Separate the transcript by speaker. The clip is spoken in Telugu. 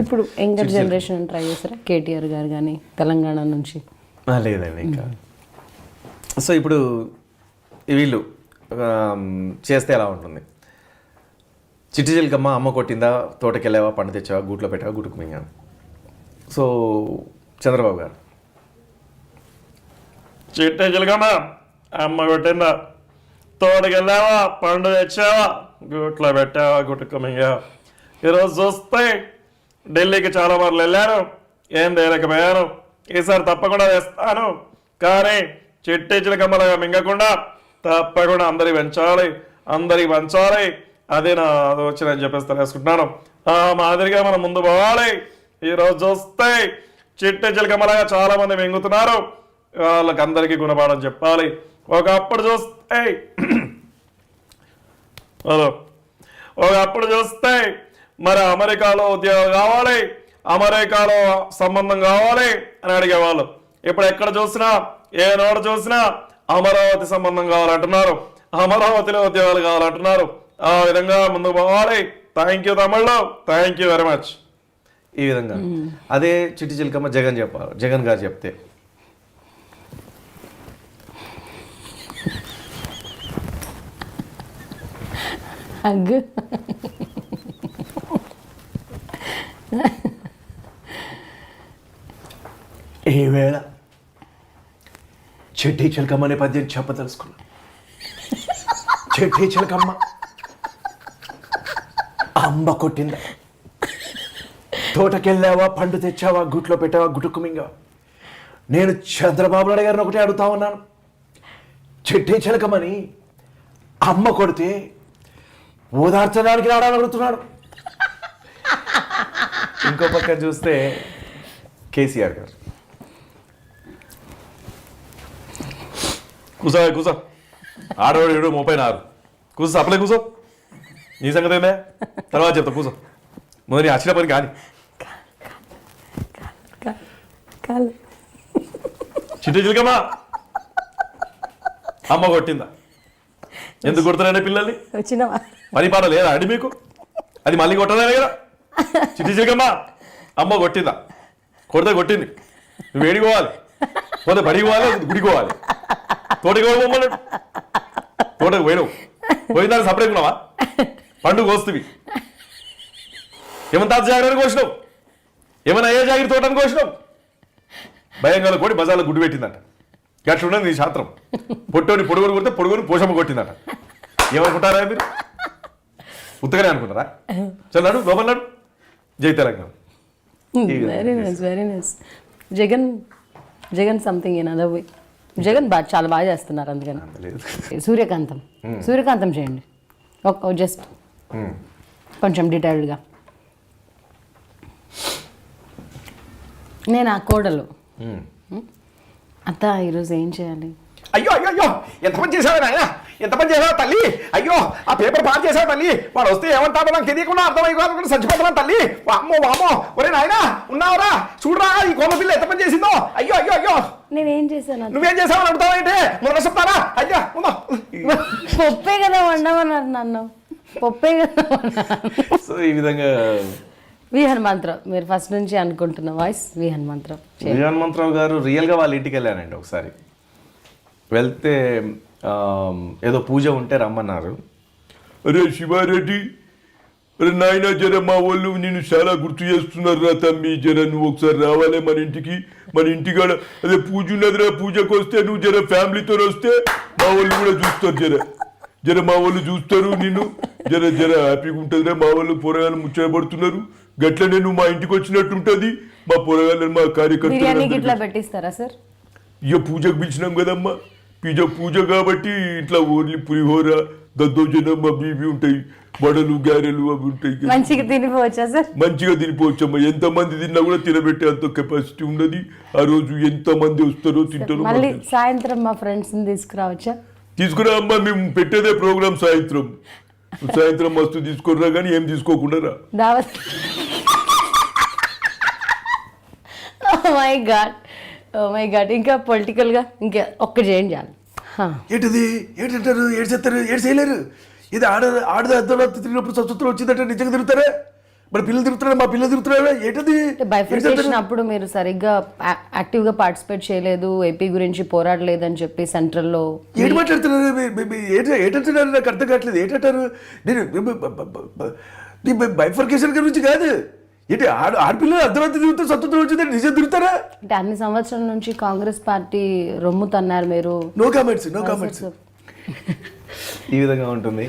Speaker 1: ఇప్పుడు యంగర్ జనరేషన్ ట్రై చేస్తారా? కేటీఆర్ గారు కానీ తెలంగాణ నుంచి?
Speaker 2: లేదండి ఇంకా. సో ఇప్పుడు వీళ్ళు చేస్తే ఎలా ఉంటుంది? చిట్టి చిలకమ్మ అమ్మ కొట్టిందా, తోటకెళ్ళావా, పండు తెచ్చావా, గూట్లో పెట్టావా, గుట్టుకు మింగాను. సో చంద్రబాబు గారు
Speaker 3: చిట్టి చిలకమ్మ అమ్మ కొట్టిందా, తోటకెళ్ళావా, పండు తెచ్చావా, గూట్లో పెట్టావా, గుట్టుకు మింగావా. ఈరోజు చూస్తే ఢిల్లీకి చాలా మార్లు వెళ్ళాను, ఏం తేలేకపోయాను. ఈసారి తప్పకుండా తెస్తాను, కానీ చిట్టి చిలకమ్మలాగా మింగకుండా తప్పకుండా అందరికి పంచాలి. అదే నా ఆలోచన అని చెప్పేసి తెలుసుకుంటున్నాను. ఆ మాదిరిగా మనం ముందు పోవాలి. ఈరోజు చూస్తే చిట్టి చిలకమ్మలాగా చాలా మంది మింగుతున్నారు, వాళ్ళకి అందరికీ గుణపాఠం చెప్పాలి. ఒకప్పుడు చూస్తే మరి అమెరికాలో ఉద్యోగం కావాలి, అమెరికాలో సంబంధం కావాలి అని అడిగేవాళ్ళు. ఇప్పుడు ఎక్కడ చూసినా, ఏ నోట చూసినా అమరావతి సంబంధం కావాలంటున్నారు, అమరావతిలో ఉద్యోగాలు కావాలంటున్నారు. ఆ విధంగా ముందుకు పోవాలి. థ్యాంక్ యూ తమిళ్లో, థ్యాంక్ యూ వెరీ మచ్.
Speaker 2: ఈ విధంగా అదే చిట్టి చిలకమ్మ జగన్ గారు చెప్తే ఈవేళ చిట్టి చిలకమ్మ అనే పద్యం చెప్పదలుచుకున్నా. చిట్టి చిలకమ్మ అమ్మ కొట్టిందా, తోటకెళ్ళావా, పండు తెచ్చావా, గుట్లో పెట్టావా, గుట్టుకు మింగావా. నేను చంద్రబాబు నాయుడు గారిని ఒకటే అడుగుతా ఉన్నాను. చిట్టి చిలకమ్మని అమ్మ కొడితే ఓదార్చడానికి రావడానికి అడుగుతున్నాడు. ఇంకో పక్క చూస్తే కేసీఆర్ గారు
Speaker 3: కూసో ఆడవాడు 36 కూసో, అప్పుడే కూసో. నీ సంగతి ఏందే తర్వాత చెప్తా, కూసో. ముందు నీ వచ్చిన పని కానీ. చిట్టి చిలకమ్మ అమ్మ కొట్టిందా, ఎందుకు కొడుతున్నానే పిల్లల్ని? పని పాట లేదా అండి మీకు? అది మళ్ళీ కొట్టదానే కదా. చిట్టి చిలకమ్మ అమ్మ కొట్టిందా, కొట్టింది. నువ్వు వేడికి పోవాలి, పోతే బడికి పోవాలి, గుడికి పోవాలి, తోటకి పోమన్నాడు. తోటకు పోయినావు, పోయిందాన్ని సపరేట్ ఉన్నావా? పండుగ కోస్తువి. ఏమంతా జాగ్రత్త కోసినావు, ఏమైనా అయ్యే జాగ్రత్త తోటని కోసినావు. భయంగా కోడి బజార్లో గుడ్డు పెట్టిందట. గట్ల ఉన్నది నీ శాస్త్రం. పొట్టోని పొడుగుని కొడితే పొడుగుని పోషమ్మ కొట్టిందట. ఏమనుకుంటారా మీరు? ఉత్తగానే అనుకుంటారా? చల్లాడు లోపలన్నాడు. జై Telangana.
Speaker 1: Very nice, very nice. Jagan something in other way. Jagan చాలా బాగా చేస్తున్నారు, అందుకని. సూర్యకాంతం చేయండి జస్ట్ కొంచెం డీటెయిల్డ్గా. నేను ఆ కోడలు అత్త ఈరోజు ఏం చేయాలి?
Speaker 2: అయ్యో అయ్యో అయ్యో, ఎంత పని చేసావా నాయన, ఎంత పని చేసావా తల్లి. అయ్యో ఆ పేపర్ పాస్ చేసావు తల్లి. వాడు వస్తే ఏమంటాడో నాకు తెలియకుండా అర్థమైపోతుంది, చచ్చిపోతున్నాను తల్లి. వామ్మో వామ్మో, ఒరే నాయన ఉన్నావరా, చూడరా ఈ కోమ పిల్ల ఎంత పని చేసిందో. అయ్యో అయ్యో అయ్యో,
Speaker 1: నేనేం చేశాను?
Speaker 2: నువ్వేం చేసావు అని అడుగుతావంటే మొదలు చెప్తారా? అయ్యా
Speaker 1: పప్పే కదా వండమన్నారు నన్ను, పప్పే కదా.
Speaker 2: సో ఈ విధంగా
Speaker 1: వి హనుమంతరావు, మీరు ఫస్ట్ నుంచి అనుకుంటున్న వాయిస్ వి
Speaker 2: హనుమంతరావు గారు. రియల్గా వాళ్ళ ఇంటికి వెళ్ళానండి ఒకసారి. వెళ్తే ఏదో పూజ ఉంటే రమ్మన్నారు.
Speaker 3: అరే శివారెడ్డి, అరే నాయన జర మా వాళ్ళు నేను చాలా గుర్తు చేస్తున్నారు రా తమ్మి, జర నువ్వు ఒకసారి రావాలి మన ఇంటికి. మన ఇంటికాడ అదే పూజ ఉన్నదిరా, పూజకు వస్తే నువ్వు జర ఫ్యామిలీతో వస్తే మా వాళ్ళు కూడా చూస్తారు. జర మా వాళ్ళు చూస్తారు నిన్ను, జర హ్యాపీగా ఉంటుందిరా. మా వాళ్ళు పొరగాలు ముచ్చటపడుతున్నారు, గట్లనే నువ్వు మా ఇంటికి వచ్చినట్టు ఉంటుంది. మా పొరగాళ్ళని మా కార్యకర్తలు
Speaker 1: పెట్టిస్తారా సార్?
Speaker 3: ఇక పూజకు పిలిచినాం కదమ్మా, పూజ కాబట్టి ఇట్లా ఓన్లీ పులిహోర, దద్దోజనం అవి ఇవి ఉంటాయి, వడలు గారెలు అవి ఉంటాయి.
Speaker 1: మంచిగా తినిపోవచ్చా సార్?
Speaker 3: మంచిగా తినిపోవచ్చమ్మా. ఎంత మంది తిన్నా కూడా తినబెట్టే అంత కెపాసిటీ ఉన్నది. ఆ రోజు ఎంత మంది వస్తారో తింటారో.
Speaker 1: మళ్ళీ సాయంత్రం మా ఫ్రెండ్స్ తీసుకురావచ్చా?
Speaker 3: తీసుకురా అమ్మా, మేము పెట్టేదే ప్రోగ్రామ్ సాయంత్రం. మస్తు తీసుకురా కానీ ఏం తీసుకోకుండా రా.
Speaker 1: దావత్. ఓ మై గాడ్, ఇంకా పొలిటికల్గా ఇంకా ఒక్కటి చేయండి చాలు.
Speaker 2: ఏంటిది ఏంటంటారు, ఏడు చేస్తారు, ఏడు చేయలేరు. ఇది ఆడది అర్థం తిరిగినప్పుడు స్వచ్ఛతలు వచ్చిందంటే నిజంగా తిరుగుతారే.
Speaker 4: మరి పిల్లలు తిరుగుతున్నారు, మా పిల్లలు తిరుగుతున్నారా ఏంటది?
Speaker 1: బైఫర్కేషన్ అప్పుడు మీరు సరిగ్గా యాక్టివ్గా పార్టిసిపేట్ చేయలేదు, ఏపీ గురించి పోరాడలేదని చెప్పి సెంట్రల్లో
Speaker 4: ఏంటి మాట్లాడుతున్నారు? ఏంటంటున్నారు? నాకు అర్థం కావట్లేదు. ఏంటంటారు? నేను బైఫర్కేషన్ గురించి కాదు. ఏంటి ఆడపిల్లలు అర్ధరాత్రి తిరుగుతారు, స్వతంత్రం వచ్చిందని నిజం తిరుగుతారా?
Speaker 1: అంటే అన్ని సంవత్సరాల నుంచి కాంగ్రెస్ పార్టీ రొమ్ము తన్నారు మీరు.
Speaker 4: No comments.
Speaker 2: ఈ విధంగా ఉంటుంది.